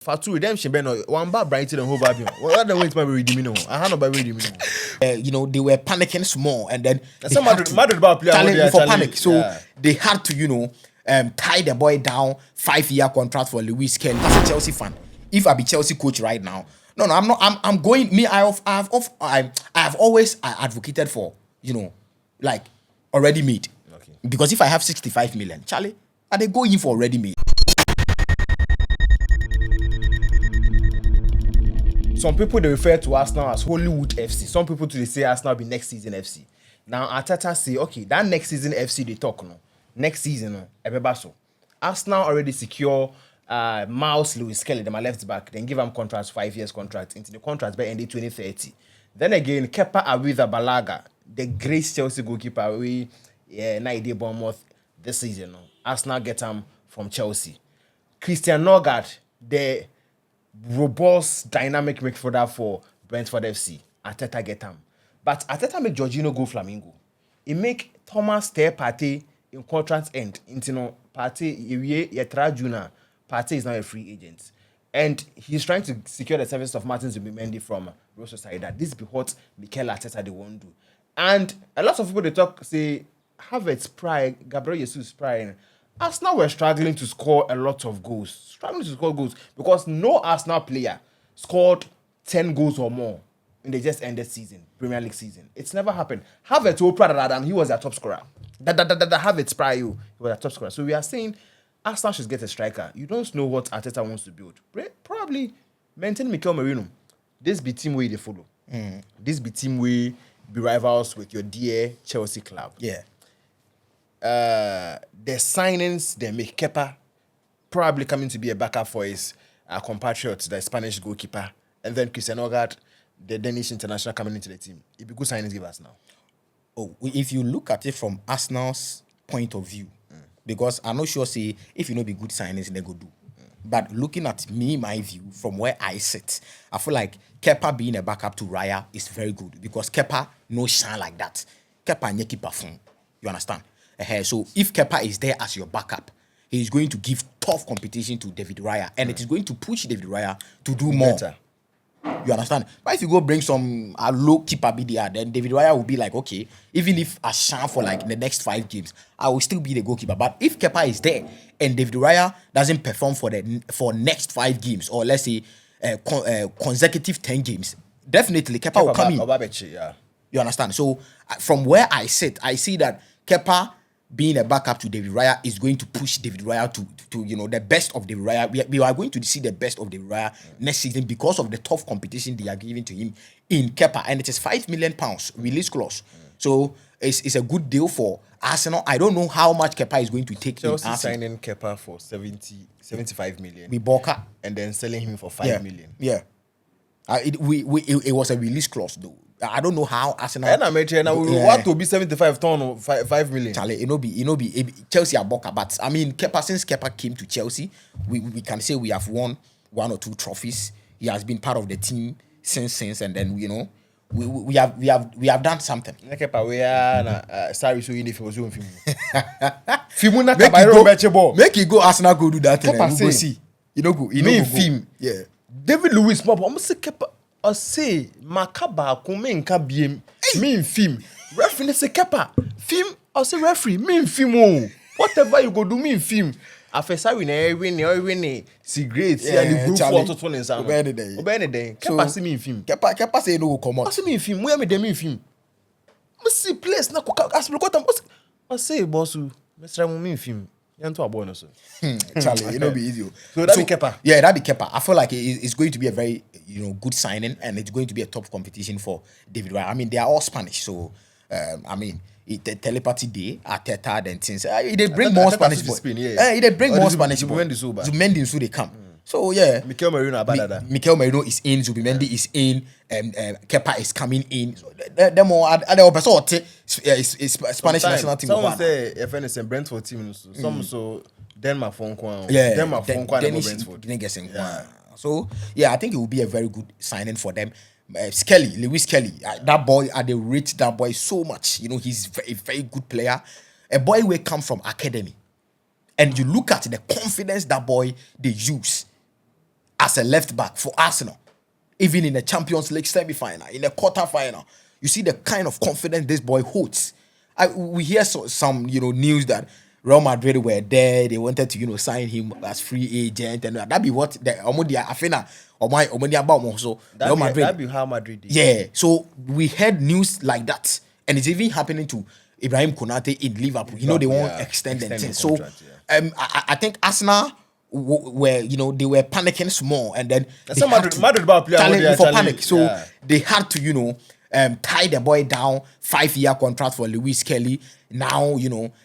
For two redemption, Ben, one bad Brighton and Hove Albion. What the way to be redeeming? I had no by redeeming. They were panicking small, and then some Madrid about player for panic. So they had to, tie the boy down, 5-year contract for Lewis Kelly. As a Chelsea fan, if I be Chelsea coach right now, no, I'm not. I'm going. Me, I have always advocated for, like already made. Okay. Because if I have 65 million, Charlie, are they going for already made? Some people they refer to Arsenal as Hollywood FC. Some people they say Arsenal be next season FC. Now Arteta say, okay, that next season FC they talk no. Next season no, Ebebaso. Arsenal already secure Miles Lewis Kelly, my left back. Then give him contract, 5 years contract. Into the contract by end 2030. Then again, Kepa Arrizabalaga, the great Chelsea goalkeeper, now he did Bournemouth this season. No. Arsenal get him from Chelsea. Christian Norgard, the robust, dynamic midfielder for Brentford FC. Arteta get him. But Arteta make Jorginho go Flamengo. He make Thomas Partey in contract end. Partey, Yetra Juna. Partey is now a free agent. And he's trying to secure the service of Martin Zubimendi from Rosso Saida. This be what Mikel Arteta they won't do. And a lot of people they talk, say, Havertz pride, Gabriel Jesus pride. Arsenal were struggling to score a lot of goals. Because no Arsenal player scored 10 goals or more in the just ended season, Premier League season. It's never happened. Havertz was proud of that, and he was their top scorer. Havertz prior, he was their top scorer. So we are saying Arsenal should get a striker. You don't know what Arteta wants to build. Probably maintain Mikel Merino. This be team way they follow. This be team way be rivals with your dear Chelsea club. Yeah. The signings they make, Kepa probably coming to be a backup for his compatriot, the Spanish goalkeeper, and then Christian Norgard, the Danish international, coming into the team. It'd be good signings give us now. Oh, if you look at it from Arsenal's point of view, because I'm not sure say if you know be good signings they go do. But looking at my view from where I sit, I feel like Kepa being a backup to Raya is very good because Kepa no shine like that. Kepa nyeki perform. You understand? So if Kepa is there as your backup, he is going to give tough competition to David Raya, and it is going to push David Raya to do more. Better. You understand? But if you go bring some low keeper be there, then David Raya will be like, okay, even if I shine for like the next 5 games, I will still be the goalkeeper. But if Kepa is there and David Raya doesn't perform for next 5 games, or let's say consecutive 10 games, definitely Kepa will come in. Yeah. You understand? So from where I sit, I see that Kepa being a backup to David Raya is going to push David Raya to the best of David Raya. We are going to see the best of David Raya next season because of the tough competition they are giving to him in Kepa, and it is £5 million release clause. So it's a good deal for Arsenal. I don't know how much Kepa is going to take. Chelsea signing Kepa for 75 million. With Boca, and then selling him for 5 million. Yeah. It was a release clause though. I don't know how Arsenal. And we want to be 75 ton or 5 million. Charlie, it be Chelsea are Boca, but I mean since Kepa came to Chelsea, we can say we have won 1 or 2 trophies. He has been part of the team since, and then we have done something. Kepa we are sorry so in the film. Film na Cabairo Betchebo. Make you go Arsenal go do that thing. Kepa Go see. Go. Film. Yeah. David Luiz Papa, I'm say Kepa. I say Makaba come nka biem. Me film. Referee say Kepa. Film. I say referee. Me film. Whatever you go do, me film. After we win cigarettes and the group photo to in sound. Obey the day. Kepa see me film. Kepa say no come out. I see me film. Where me dem me film. I see place na ask me what I say boss. Mr. Me film. Yanto abo no so. Charlie, be easy. So that be Kepa. Yeah, that be Kepa. I feel like it's going to be a very good signing, and it's going to be a top competition for David Raya. I mean, they are all Spanish, so the telepathy day, Arteta, then things. They bring more Spanish boys. They bring more Spanish boys. Zubimendi so they come. So yeah, Mikel Merino Mikel Merino is in, Zubimendi is in, Kepa is coming in. So them all are person Spanish national team. Someone say if anything Brentford team, some so Denmark phone kwan. Yeah, Denmark phone kwan Brentford. So yeah, I think it will be a very good signing for them. Lewis Kelly, that boy, they rate that boy so much. He's a very good player. A boy will come from academy, and you look at the confidence that boy they use. as a left back for Arsenal, even in the Champions League semi-final, in the quarter-final. You see the kind of confidence this boy holds. We hear some news that Real Madrid were there. They wanted to sign him as free agent, and that be what the Omodia Afena so Real Madrid. That be how Madrid did. Yeah. So we heard news like that, and it's even happening to Ibrahim Konate in Liverpool. They won't extend the thing. So I think Arsenal were they were panicking small, and then Madrid about player for panic. So they had to tie the boy down, 5-year contract for Lewis Kelly. Now,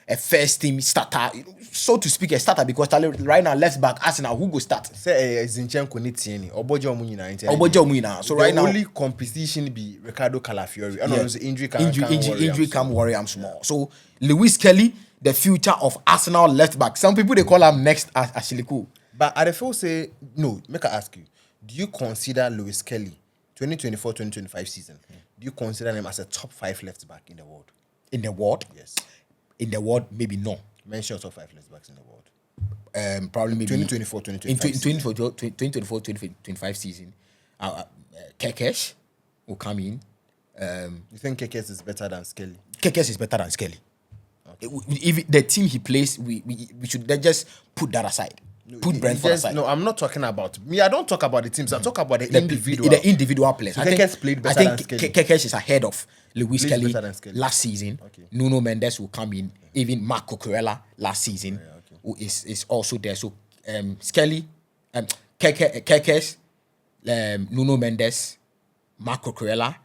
a first team starter, so to speak, a starter, because right now, left back Arsenal, who go start? Say Zinchenko ni tieni, Obojo Munina. So right now, the only competition be Ricardo Calafiori. Injury can worry him small. So Lewis Kelly, the future of Arsenal left back. Some people they call him next Ashley Cole. But I feel say no. Make I ask you, do you consider Lewis Kelly 2024-2025 season? Do you consider him as a top 5 left back in the world? In the world? Yes. In the world, maybe no. Mention top 5 left backs in the world. Probably maybe 2024-2025. In 2024-2025 season, Kekesh will come in. You think Kekesh is better than Skelly? Kekesh is better than Skelly. Okay. If the team he plays, we should just put that aside. Put Brentford aside. No, I'm not talking about me. I don't talk about the teams. I talk about the individual. The individual players. So Kekesh played better than Skelly. Kekesh is ahead of Lewis Kelly last season. Okay. Nuno Mendes will come in. Even Marco Cucurella last season who is also there. So Skelly, Kekesh, Nuno Mendes, Marco Cucurella.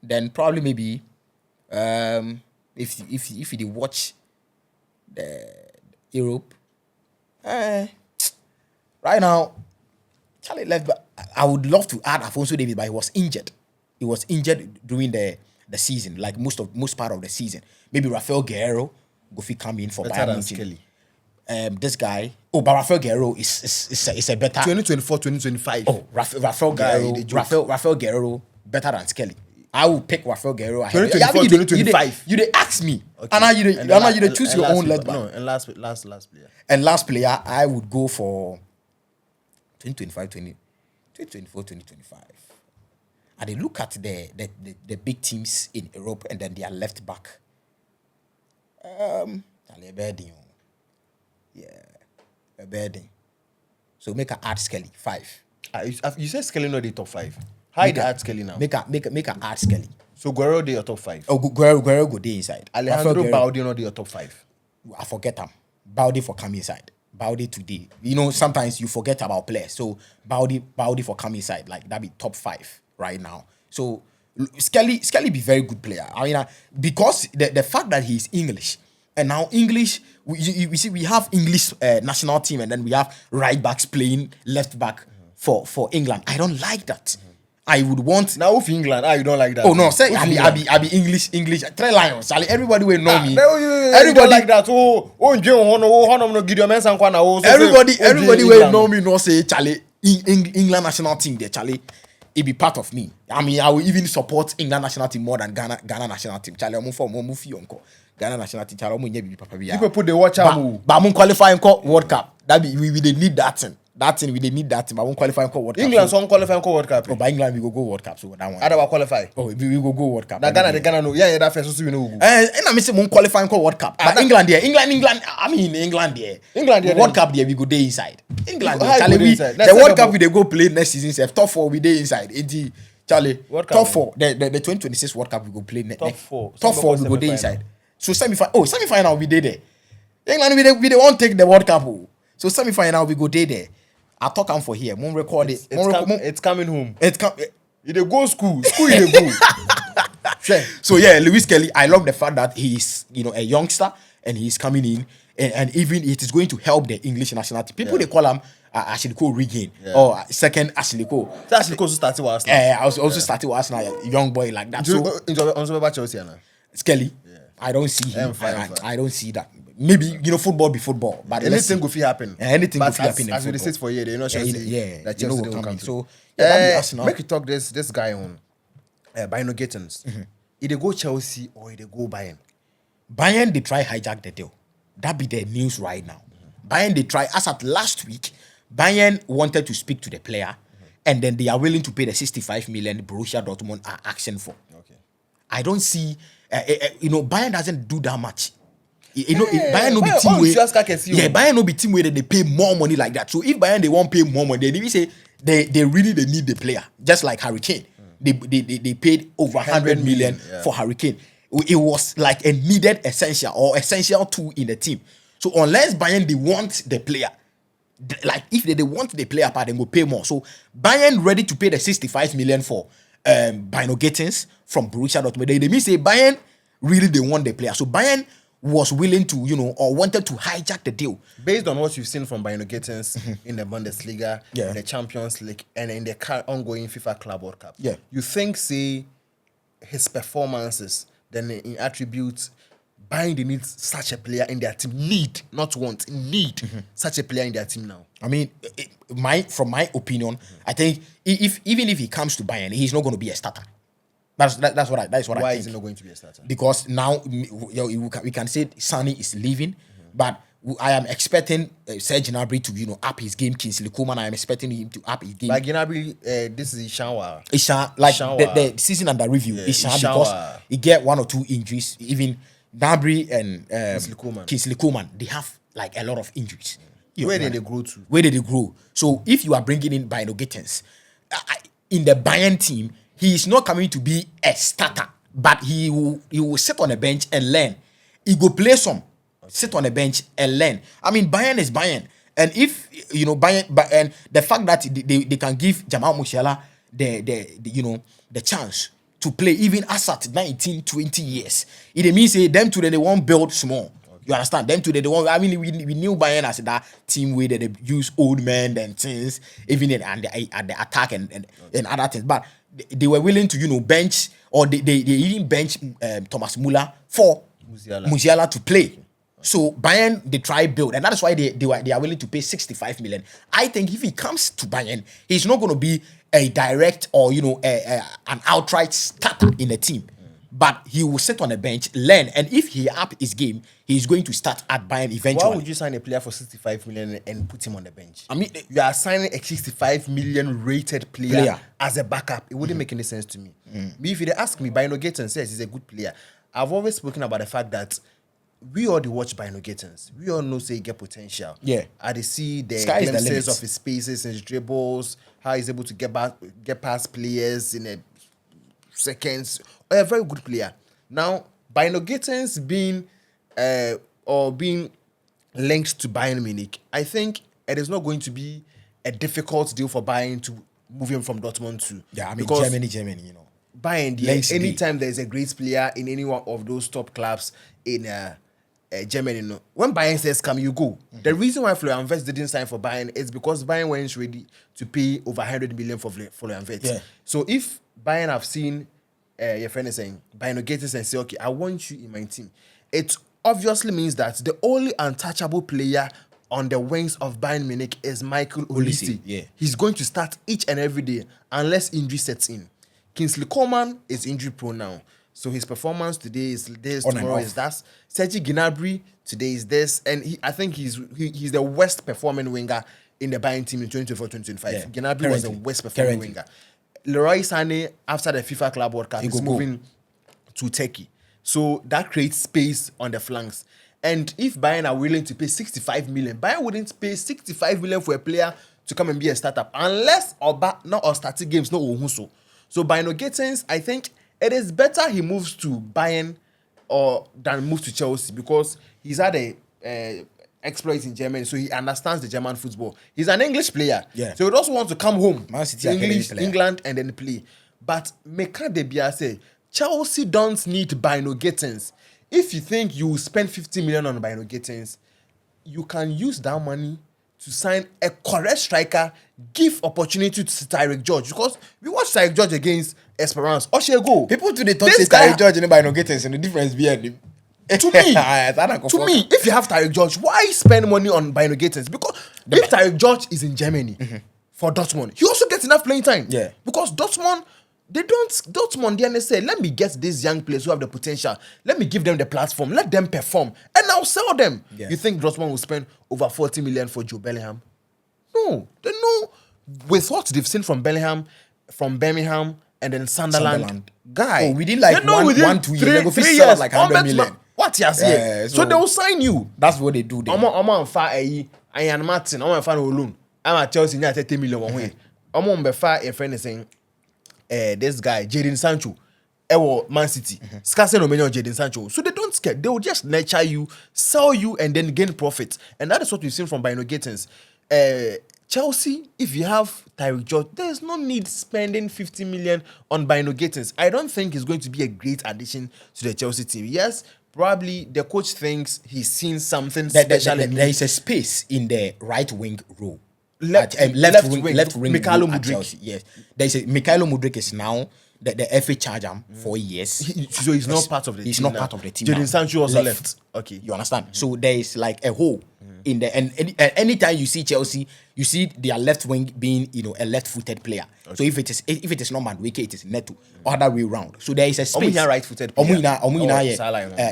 Then probably maybe if you watch the Europe. Right now, Charlie left, but I would love to add Afonso Davies, but he was injured. He was injured during the season, like most part of the season. Maybe Rafael Guerrero go come in for Bayern Munich. This guy, but Rafael Guerrero is a better 2024-2025. Oh, Rafael Guerrero better than Skelly. I will pick Rafael Guerrero. 2024-2025. You they ask me, okay. And you choose your own left back. No, and last player. And last player, I would go for 2024-2025 And they look at the big teams in Europe and then their left back. A bedding. So make a add Skelly 5. You said Skelly not the top 5. How you add Skelly now? Make a add Skelly. So Guerrero they your top 5. Oh, Guerrero go there inside. Alejandro Balde not your top 5. I forget him. Balde for come inside. Balde today. Sometimes you forget about players. So Balde for come inside. Like that be top 5 right now. So Skelly be very good player. I mean, because the fact that he's English. And now English, we see we have English national team, and then we have right backs playing left back for England. I don't like that. I would want now for England. You don't like that. Oh no, say I be English. 3 Lions. Everybody will know me. Everybody like that. Everybody will know me. No say Charlie England national team there. Charlie, it be part of me. I mean, I will even support England national team more than Ghana national team. Charlie, Ghana national team. Charlie, people put the watch out. But I'm qualifying World Cup. That be we need that thing. That thing we didn't need that team. I won't qualify for World Cup. England won't qualify for World Cup. Oh, by England we go World Cup. So that one. I don't qualify. Oh, we go World Cup. That Ghana no. Yeah, that first so we know. And I mean say won't qualify for World Cup. But England there. England. I mean England there. World Cup there we go there inside. England there. Charlie, the World Cup we they go play next season. Top 4 we there inside. Charlie. Top 4. The 2026 World Cup we go play next. Top 4. Top 4 we go there inside. So semi-final we there. England we they won't take the World Cup. So semi-final we go there. I talk am for here. Won't record it. It's coming home. You dey go school. School you dey go. So yeah, Lewis Kelly. I love the fact that he's a youngster and he's coming in, and even it is going to help the English national team. People they call him Ashley Cole Regain or second Ashley Cole. So Ashley Cole started with Arsenal. I was also started with Arsenal, a young boy like that. So about Chelsea now. Skelly. I don't see him. I don't see that. Maybe football be football, but anything go fit happen. Anything go fit happen. As we say for year, they're not sure. That Chelsea will come. So make you talk this guy on Bino Gittins. Either go Chelsea or either go Bayern. Bayern they try hijack the deal. That be the news right now. Bayern they try. As at last week, Bayern wanted to speak to the player and then they are willing to pay the 65 million Borussia Dortmund are asking for. Okay. I don't see, Bayern doesn't do that much. Bayern no be team Bayern, way. Oscar can see you. Bayern no be team way that they pay more money like that. So if Bayern they won't pay more money, then if say they really need the player, just like Harry Kane. They paid over 100 million for Harry Kane. It was like a needed essential tool in the team. So unless Bayern they want the player, like if they want the player part, then go pay more. So Bayern ready to pay the 65 million for Bino Gittins from Borussia Dortmund. They mean say Bayern really they want the player. So Bayern was willing to, or wanted to hijack the deal. Based on what you've seen from Bino Gittins in the Bundesliga, Yeah. in the Champions League, and in the ongoing FIFA Club World Cup, Yeah. you think, say, his performances, then in attributes, Bayern they need such a player in their team. Need, not want, need such a player in their team now. I mean, from my opinion, I think even if he comes to Bayern, he's not going to be a starter. That's what I think. Why is he not going to be a starter? Because now we can say Sani is leaving, but I am expecting Serge Gnabry to up his game. Kingsley Coman, I am expecting him to up his game. Like Gnabry, this is Ishanwa. The season under review. Ishan because he get 1 or 2 injuries. Even Gnabry and Kingsley Coman, they have like a lot of injuries. Where did they grow to? Where did they grow? So if you are bringing in Bino Gittins in the Bayern team, he is not coming to be a starter, but he will sit on a bench and learn. He go play some, sit on a bench and learn. I mean, Bayern is Bayern, and if Bayern, and the fact that they can give Jamal Musiala the chance to play even as at 19, 20 years, it means them to they won't build small. You understand? Them today, they want. I mean, we knew Bayern as that team where they use old men and things, even at the attack and other things. But they were willing to, bench, or they even bench Thomas Müller for Musiala to play. So Bayern they try build, and that is why they are willing to pay 65 million. I think if he comes to Bayern, he's not going to be a direct or an outright starter in the team. But he will sit on the bench, learn, and if he up his game, he's going to start at Bayern eventually. Why would you sign a player for 65 million and put him on the bench? I mean, you are signing a 65 million rated player as a backup. It wouldn't make any sense to me. Me, if you ask me, Bino Gittins says he's a good player. I've always spoken about the fact that we all watch Bino Gittins. We all know say he get potential. Yeah. I see the Sky glimpses of his spaces and his dribbles, how he's able to get past players in a seconds. A very good player. Now, Bino Gittins being linked to Bayern Munich, I think it is not going to be a difficult deal for Bayern to move him from Dortmund to. Yeah, I mean Germany, Bayern, anytime there's a great player in any one of those top clubs in Germany, when Bayern says come, you go. The reason why Florian Wirtz didn't sign for Bayern is because Bayern weren't ready to pay over 100 million for Florian Wirtz. Yeah. So if Bayern have seen your friend is saying Bino Gittins and say, okay, I want you in my team, it obviously means that the only untouchable player on the wings of Bayern Munich is Michael Olise. Yeah. He's going to start each and every day unless injury sets in. Kingsley Coman is injury prone now, so his performance today is this, tomorrow is that. Serge Gnabry today is this, and I think he's the worst performing winger in the Bayern team in 2024-2025. Yeah. Gnabry was the worst performing winger. Leroy Sané, after the FIFA Club World Cup, is moving to Turkey. So that creates space on the flanks. And if Bayern are willing to pay 65 million, Bayern wouldn't pay 65 million for a player to come and be a startup unless not or starting games, no Ohuso. So Bino Gittins, I think it is better he moves to Bayern than move to Chelsea because he's had a exploits in Germany, so he understands the German football. He's an English player, yeah. So he also wants to come home to England and then play. But Meka Debia say Chelsea don't need Bino Gittins. If you think you will spend 50 million on Bino Gittins, you can use that money to sign a correct striker, give opportunity to Tyreek George, because we watched Tyreek George against Esperance. Go. People today talk say Tyreek George and Bino Gittins and the difference behind him. To me, if you have Tyreek George, why spend money on Bino Gittins? Because if Tyreek George is in Germany for Dortmund, he also gets enough playing time. Yeah. Because Dortmund, they say, let me get these young players who have the potential. Let me give them the platform. Let them perform. And I'll sell them. Yeah. You think Dortmund will spend over 40 million for Joe Bellingham? No. They know with what they've seen from Birmingham, and then Sunderland. Guy, within like they know one, within 1-2 years, they go fit 3 sell years, like 100 million. What you say? So they will sign you. That's what they do. Then. I'm on fire. Ian Martin. I'm on fire alone. I'm at Chelsea. Now 30 million one way. I'm on fire. A friend is saying, this guy Jadon Sancho, Man City. Scarcely no million Jadon Sancho. So they don't scare. They will just nurture you, sell you, and then gain profit. And that is what we've seen from Bino Gittins. Chelsea, if you have Tyreek George, there's no need spending 50 million on Bino Gittins. I don't think he's going to be a great addition to the Chelsea team. Yes, probably the coach thinks he's seen something special. There is a space in the right wing role. Left wing, Mykhailo Mudryk. Yes, there is a Mykhailo Mudryk is now the FA charge him 4 years. So he's not part of the team. He's not part of the team. Jadon Sancho also left. Okay, you understand? So there is like a hole in the and anytime you see Chelsea, you see their left wing being a left-footed player. Okay. So if it is not Madueke, it is Neto, other way around. So there is a space. Right-footed player.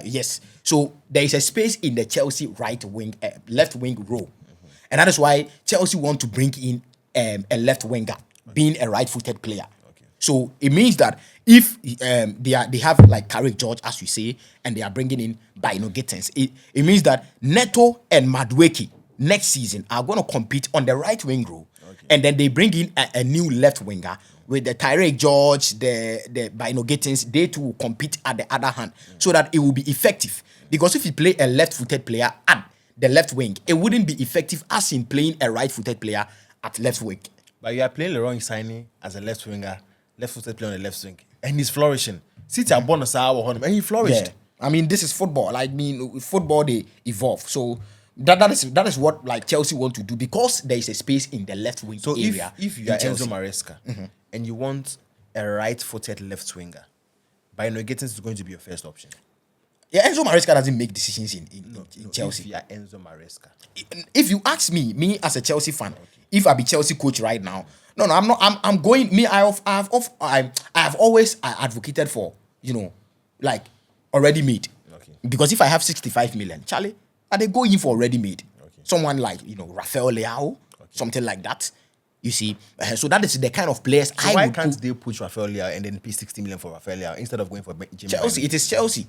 Yes. So there is a space in the Chelsea right wing, left wing role, and that is why Chelsea want to bring in a left winger, being a right-footed player. So it means that if they have like Tyreek George, as you say, and they are bringing in Bino Gittins, it means that Neto and Madueke next season are going to compete on the right wing role, and then they bring in a new left winger with the Tyreek George, the Bino Gittins. They too will compete at the other hand, so that it will be effective. Because if you play a left-footed player at the left wing, it wouldn't be effective as in playing a right-footed player at left wing. But you are playing Leroy Sané as a left winger. Left-footed player on the left wing, and he's flourishing. City are born as and he flourished. Yeah. I mean, this is football. Like, football they evolve. So that is what like Chelsea want to do, because there is a space in the left wing area. So if you are Enzo Maresca and you want a right-footed left winger, Bino Gittins is going to be your first option. Yeah, Enzo Maresca doesn't make decisions in Chelsea. If you are Enzo Maresca, if you ask me as a Chelsea fan, if I be Chelsea coach right now. No, I'm not. I'm going. I have always advocated for like already made. Okay. Because if I have 65 million, Charlie, are they going for already made? Okay. Someone like Rafael Leao, something like that. You see, so that is the kind of players. So why can't they push Rafael Leao and then pay 60 million for Rafael Leao instead of going for Chelsea? It is Chelsea.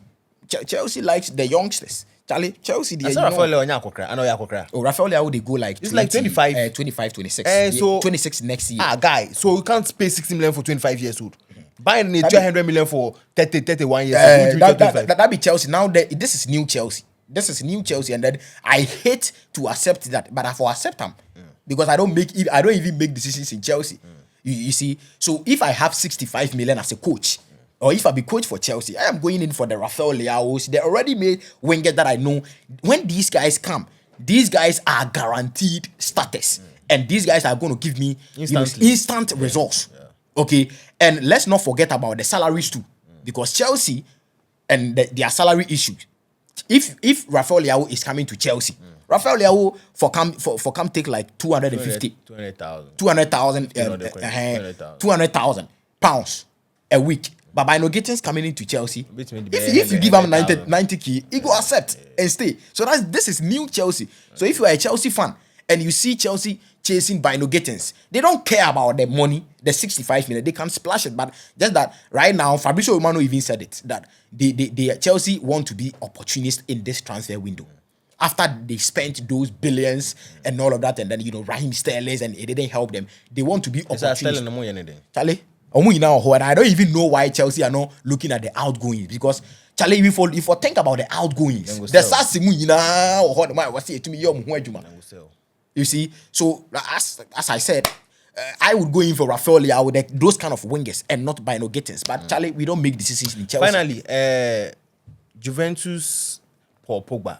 Chelsea likes the youngsters. Charlie, Chelsea. I saw Rafael Leao. I know Yakokra. Oh, Rafael Leao, they go like it's 20, like 25, 26. So 26 next year. Guy. So you can't pay 60 million for 25 years old. Buying 200 million for 31 years old. That be Chelsea. Now this is new Chelsea. And then I hate to accept that, but I for accept them because I don't even make decisions in Chelsea. You see, so if I have 65 million as a coach. Or if I be coach for Chelsea, I am going in for the Rafael Leaos. They already made winger that I know. When these guys come, these guys are guaranteed status. And these guys are going to give me instant results. Yeah. Okay? And let's not forget about the salaries too. Because Chelsea and their salary issues. If Rafael Leao is coming to Chelsea, Rafael Leao for come take like 200,000 pounds a week. But Bino Gittins coming into Chelsea, if you give him 90k, he go accept and stay. So this is new Chelsea. So if you are a Chelsea fan and you see Chelsea chasing Bino Gittins, they don't care about the money, the 65 million. They can splash it, but just that right now, Fabrizio Romano even said it that they Chelsea want to be opportunists in this transfer window. After they spent those billions and all of that, and then Raheem Sterling and it didn't help them, they want to be opportunists. Charlie. And I don't even know why Chelsea are not looking at the outgoings, because Charlie, if you think about the outgoings, you see. So as I said, I would go in for Rafael Leao, those kind of wingers, and not Bino Gittins. But Charlie, we don't make decisions in Chelsea. Finally, Juventus for Pogba.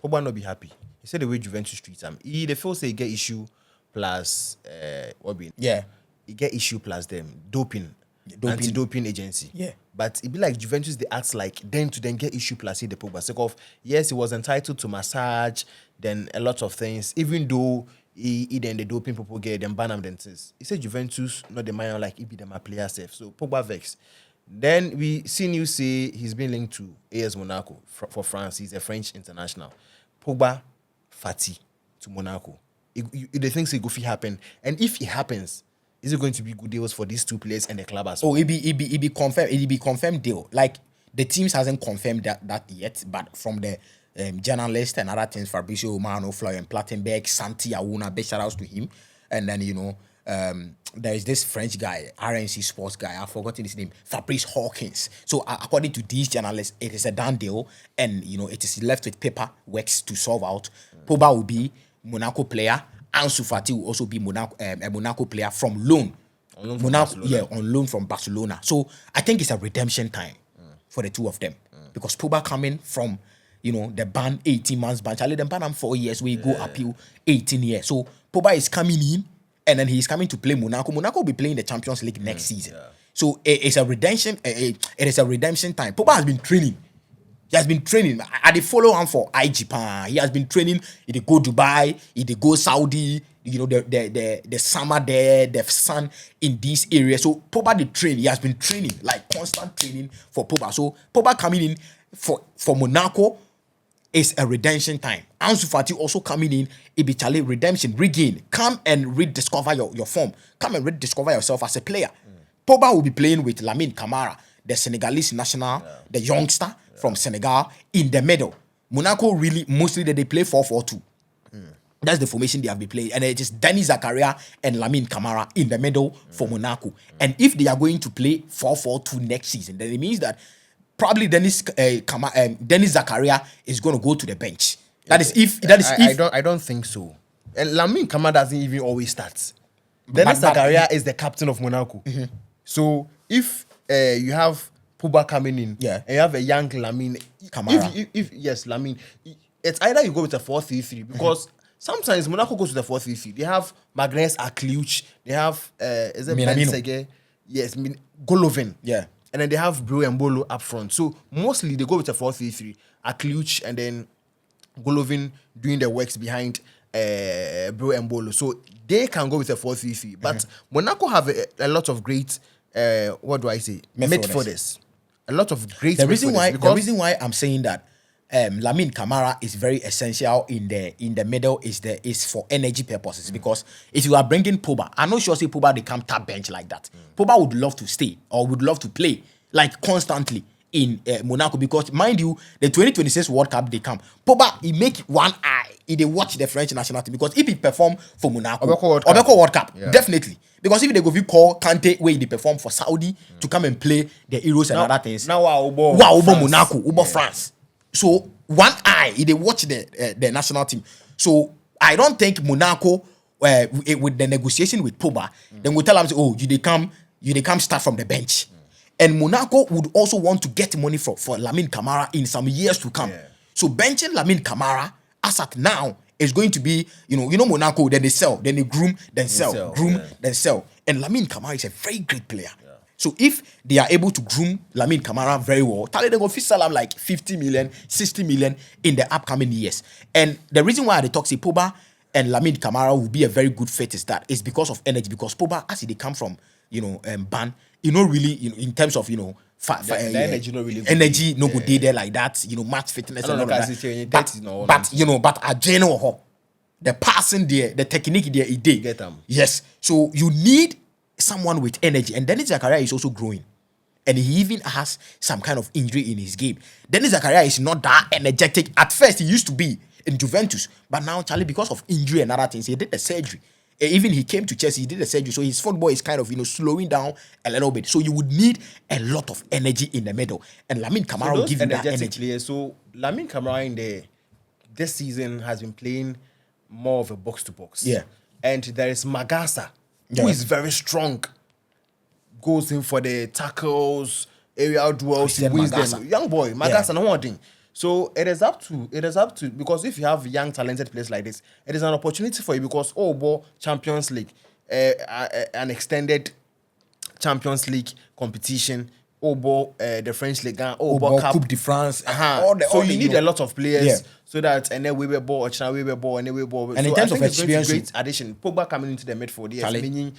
Pogba not be happy. He said the way Juventus treats him. They feel say he get issue plus he get issue plus them doping anti-doping agency. Yeah. But it be like Juventus, they act like them to then get issue plus the Pogba. Sake of, yes, he was entitled to massage, then a lot of things, even though he then the doping people get them ban them things. He said Juventus not the man like he be them a player safe. So Pogba vex. Then we seen you say he's been linked to AS Monaco for France. He's a French international. Pogba Fati to Monaco. the things it go fit happen, and if it happens, is it going to be good deals for these two players and the club as well? Oh, it be confirmed. It be confirmed deal. Like the teams hasn't confirmed that yet, but from the journalists and other things, Fabrizio Romano, Florian Plattenberg, Santi Aouna, big shout outs to him, and then there is this French guy, RNC Sports guy. I've forgotten his name, Fabrice Hawkins. So according to these journalists, it is a done deal, and it is left with paperwork to solve out. Pogba will be Monaco player. Ansu Fati will also be a Monaco player from loan. On loan from Barcelona. So I think it's a redemption time for the two of them, because Pogba coming from the ban 18 months ban. Charlie, the ban 4 years, we go appeal 18 years. So Pogba is coming in, and then he's coming to play Monaco. Monaco will be playing the Champions League next season. Yeah. So it's a redemption. It is a redemption time. Pogba has been training. He has been training. I did follow him for Japan. He has been training. He did go Dubai. He did go Saudi. The summer there, the sun in this area. So Pogba did train. He has been training, like constant training for Pogba. So Pogba coming in for Monaco is a redemption time. Ansu Fati also coming in. It be Charlie redemption, regain. Come and rediscover your form. Come and rediscover yourself as a player. Pogba will be playing with Lamine Camara, the Senegalese national, the youngster from Senegal, in the middle. Monaco really, mostly they play 4-4-2. That's the formation they have been playing. And it is Denis Zakaria and Lamine Camara in the middle for Monaco. And if they are going to play 4-4-2 next season, then it means that probably Denis Zakaria is going to go to the bench. I don't think so. And Lamine Camara doesn't even always start. Denis Zakaria is the captain of Monaco. Mm-hmm. So if you have Pogba coming in, and you have a young Lamine Camara, if Lamine, it's either you go with a 4-3-3, because sometimes Monaco goes with a 4-3-3. They have Magnus Akliuch, they have is it Ben Sege? Yes, Golovin. Yeah. And then they have Bro and Bolo up front. So mostly they go with a 4-3-3. Akliuch and then Golovin doing the works behind Bro and Bolo. So they can go with a 4-3-3. But Monaco have a lot of great midfielders. A lot of great the reason why I'm saying that Lamine Camara is very essential in the middle is for energy purposes, because if you are bringing Pogba, I'm not sure say Pogba they come tap bench like that. Pogba would love to stay or would love to play like constantly in Monaco, because mind you, the 2026 World Cup they come. Pogba he make one eye, he watch the French national team, because if he perform for Monaco, Obeko World Cup, definitely. Because if they go call Kante where they perform for Saudi to come and play the Euros and other things. Now Monaco, France. So one eye, they watch the national team. So I don't think Monaco with the negotiation with Pogba, then we tell them, oh, you they come start from the bench. And Monaco would also want to get money for Lamine Camara in some years to come. Yeah. So benching Lamine Camara as at now is going to be, Monaco, then they sell, then they groom, then sell, then sell. And Lamine Camara is a very great player. Yeah. So if they are able to groom Lamine Camara very well, they're going to sell him like 50 million, 60 million in the upcoming years. And the reason why they talk say Pogba and Lamine Camara will be a very good fit is because of energy. Because Pogba, as they come from, ban, really, in terms of, energy no really energy no good day there like that, match fitness and all that. But a general, the passing there, the technique there, it did. Get them. Yes. So you need someone with energy, and Denis Zakaria is also growing, and he even has some kind of injury in his game. Denis Zakaria is not that energetic. At first, he used to be in Juventus, but now, Charlie, because of injury and other things, he did the surgery. Even he came to Chelsea, he did the surgery, so his football is kind of slowing down a little bit. So you would need a lot of energy in the middle, and Lamine Camara will give you that energy. Players, so Lamine Camara this season has been playing more of a box to box. Yeah, and there is Magasa, who is very strong, goes in for the tackles, aerial duels, he wins them. Young boy, Magasa, no one thing. So it is up to because if you have young talented players like this, it is an opportunity for you, because Champions League, an extended Champions League competition, the French League, Cup, Coupe de France, so you need a lot of players so that and then we were ball, and then we ball. And in terms of experience, great addition. Pogba coming into the midfield, meaning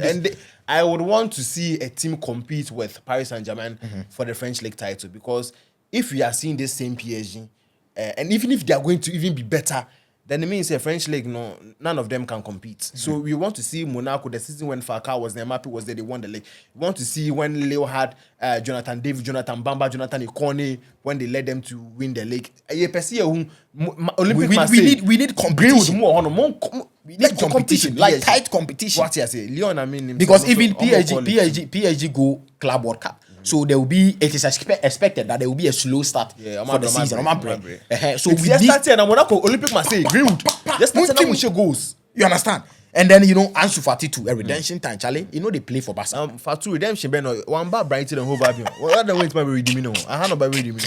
and I would want to see a team compete with Paris Saint-Germain for the French League title, because if we are seeing this same PSG and even if they are going to even be better, then it means a French league, no, none of them can compete. So we want to see Monaco, the season when Falcao was there, Mbappe was there, they won the league. We want to see when Leo had Jonathan David, Jonathan Bamba, Jonathan Ikone, when they led them to win the league. We need competition. We need competition, like tight competition. What you say, Leon, I mean, because even PSG go Club World Cup. So there will be, it is expected that there will be a slow start for the season. So we need started and Monaco Olympic Marseille Greenwood. Just started with goals. You understand? And then Ansu Fati too, a redemption time, Charlie. They play for Barca. Fati redemption, Ben. One bar Brighton and Hove Albion. What other way to be redeeming? I have no by redeeming.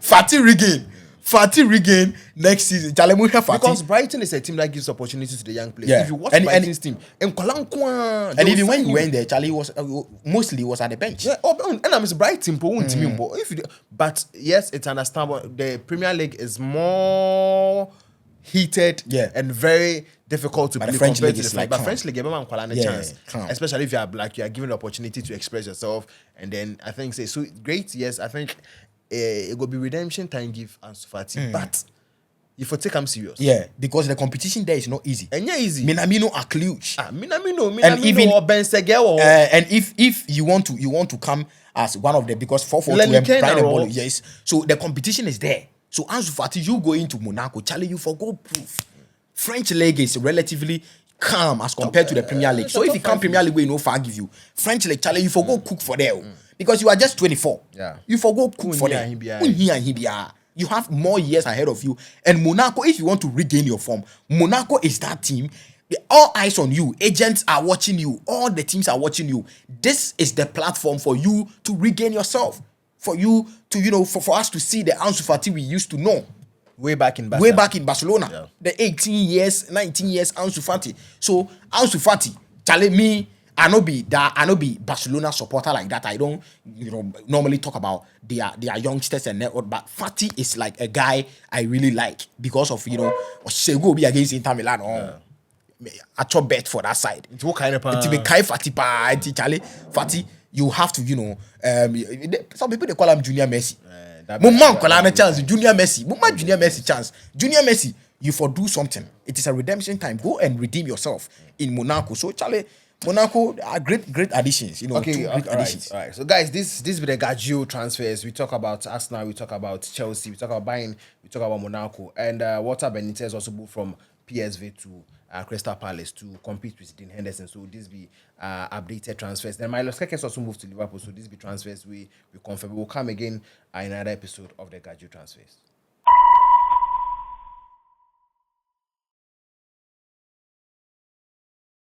Fati regain next season. Because Brighton is a team that gives opportunities to the young players. Yeah. If you watch Brighton's team, and even when he went there, Charlie was mostly at the bench. Yeah, and I'm Brighton, but yes, it's understandable. The Premier League is more heated and very difficult to play. The French league is like, but French league, everyone can a chance. Especially if you are black, you are given the opportunity to express yourself, and then I think so great. Yes, I think. It will be redemption time give Ansu Fati, but if you take them serious, because the competition there is not easy. And easy. Minamino are clutch. Minamino, and even or Ben Segel, and if you want to come as one of them, because 4-4-2 yes. So the competition is there. So Ansu Fati, you go into Monaco, Charlie, you forgo proof. French league is relatively calm as compared to the Premier League. So if you come Premier League, we no forgive you. French league, Charlie, you forgo cook for them. Because you are just 24. Yeah. You forgo cook for them. You have more years ahead of you. And Monaco, if you want to regain your form, Monaco is that team. All eyes on you. Agents are watching you. All the teams are watching you. This is the platform for you to regain yourself. For you to, for us to see the Ansu Fati we used to know. Way back in Barcelona. Yeah. The 18 years, 19 years Ansu Fati. So Ansu Fati, Charlie, me, I no be Barcelona supporter like that. I don't, normally talk about their youngsters and network. But Fati is like a guy I really like because of Sego be against Inter Milan. I chop bet for that side. It's what kind of It's be Kai Fati pa Charlie Fati. You have to, some people they call him Junior Messi. Mumma call him a chance. Junior Messi. Mumma Junior Messi chance. Junior Messi. You for do something. It is a redemption time. Go and redeem yourself in Monaco. So Charlie. Monaco are great additions, Okay, great additions. All right. So guys, this be the Gaggio transfers. We talk about Arsenal, we talk about Chelsea, we talk about Bayern, we talk about Monaco, and Walter Benitez also moved from PSV to Crystal Palace to compete with Dean Henderson. So this be updated transfers. Then Milos Kekes also moved to Liverpool. So this be transfers we confirm. We will come again in another episode of the Gaggio transfers.